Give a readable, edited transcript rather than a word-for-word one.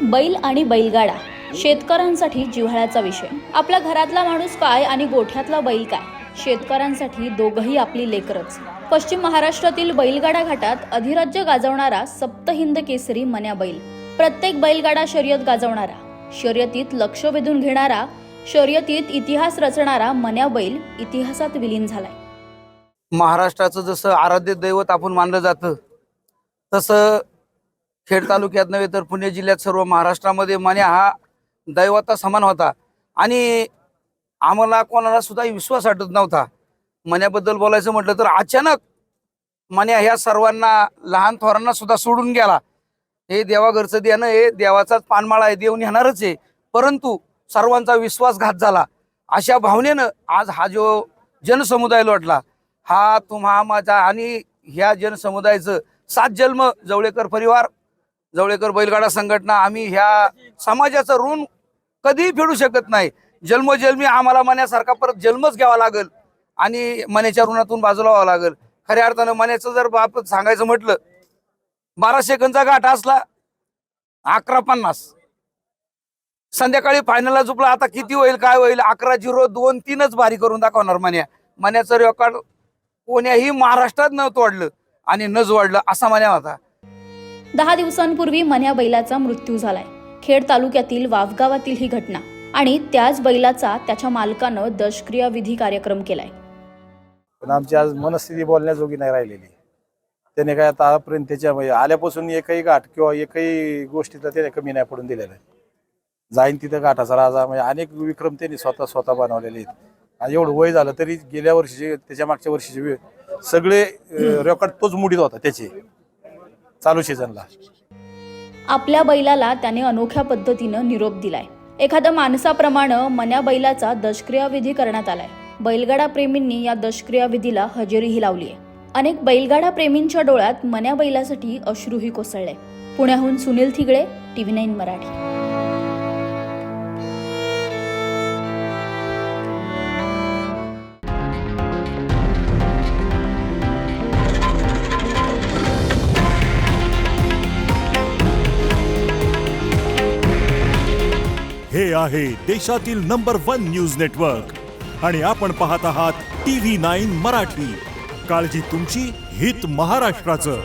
बैल आणि बैलगाडा शेतकऱ्यांसाठी जिव्हाळ्याचा विषय. आपल्या घरातला माणूस काय आणि गोठ्यातला बैल काय, शेतकऱ्यांसाठी दोघंही आपली लेकरच. पश्चिम महाराष्ट्रातील बैलगाडा घाटात अधिराज्य गाजवणारा सप्तहिंद केसरी मन्या बैल. प्रत्येक बैलगाडा शर्यत गाजवणारा, शर्यतीत लक्ष वेधून घेणारा, शर्यतीत इतिहास रचणारा मन्या बैल इतिहासात विलीन झालाय. महाराष्ट्राचं जसं आराध्य दैवत आपण मानलं जातं, तसं खेड तालुक्यात नव्हे तर पुणे जिल्ह्यात सर्व महाराष्ट्रामध्ये मन्या हा दैवता समान होता. आणि आम्हाला कोणाला सुद्धा विश्वास वाटत नव्हता. मन्याबद्दल बोलायचं म्हटलं तर अचानक मन्या ह्या सर्वांना, लहान थोरांना सुद्धा सोडून गेला. हे देवाघरचं देणं, हे देवाचाच पानमाळा आहे, देऊन येणारच आहे. परंतु सर्वांचा विश्वासघात झाला. अशा भावनेनं आज हा जो जनसमुदाय लोटला, हा तुम्हा माझा आणि ह्या जनसमुदायाचं 7 जन्म जवळेकर परिवार, जवळेकर बैलगाडा संघटना, आम्ही ह्या समाजाचं ऋण कधीही फेडू शकत नाही. जन्मोजन्मी आम्हाला मन्यासारखा परत जन्मच घ्यावा लागेल आणि मन्याच्या ऋणातून बाजूला व्हावं लागेल. खऱ्या अर्थानं मन्याचं जर बाप सांगायचं म्हटलं, 12 सेकंदचा गाठ असला 11:50. संध्याकाळी फायनलला झोपला. आता किती होईल काय होईल, 11-0, 2-3च बारी करून दाखवणार मन्या. मन्याचं रेकॉर्ड कोण्याही महाराष्ट्रात न तोडलं आणि न जोडलं असा मन्या होता. 10 दिवसांपूर्वी मन्या बैलाचा मृत्यू झालाय. खेड तालुक्यातील वावगावातील ही घटना. आणि त्याच बैलाचा त्याच्या मालकानं दशक्रिया विधी कार्यक्रम केलाय. पण आमची आज मनस्थिती बोलण्याजोगी नाही राहिलेली. त्याने काय आतापर्यंत त्याच्या आल्यापासून एकही गाठ किंवा एकही गोष्टीचा त्याने कमी नाही पडून दिलेला आहे. जाईन तिथं गाठाचा राजा, म्हणजे अनेक विक्रम त्यांनी स्वतः बनवलेले आहेत. आणि एवढं वय झालं तरी गेल्या वर्षीचे, त्याच्या मागच्या वर्षीचे सगळे रेकॉर्ड तोच मुडीत होता त्याचे चालू सीझनला. आपल्या बैलाला त्याने अनोख्या पद्धतीनं निरोप दिलाय. एखाद्या माणसाप्रमाणे मन्या बैलाचा दशक्रिया विधी करण्यात आलाय. बैलगाडा प्रेमींनी या दशक्रिया विधीला हजेरीही लावली आहे. अनेक बैलगाडा प्रेमींच्या डोळ्यात मन्या बैलासाठी अश्रूही कोसळले. पुण्याहून सुनील थिगळे, TV9 मराठी. हे आहे देशातील नंबर 1 न्यूज नेटवर्क आणि आपण पाहत आहात TV9 मराठी. काळजी तुमची, हित महाराष्ट्राचं.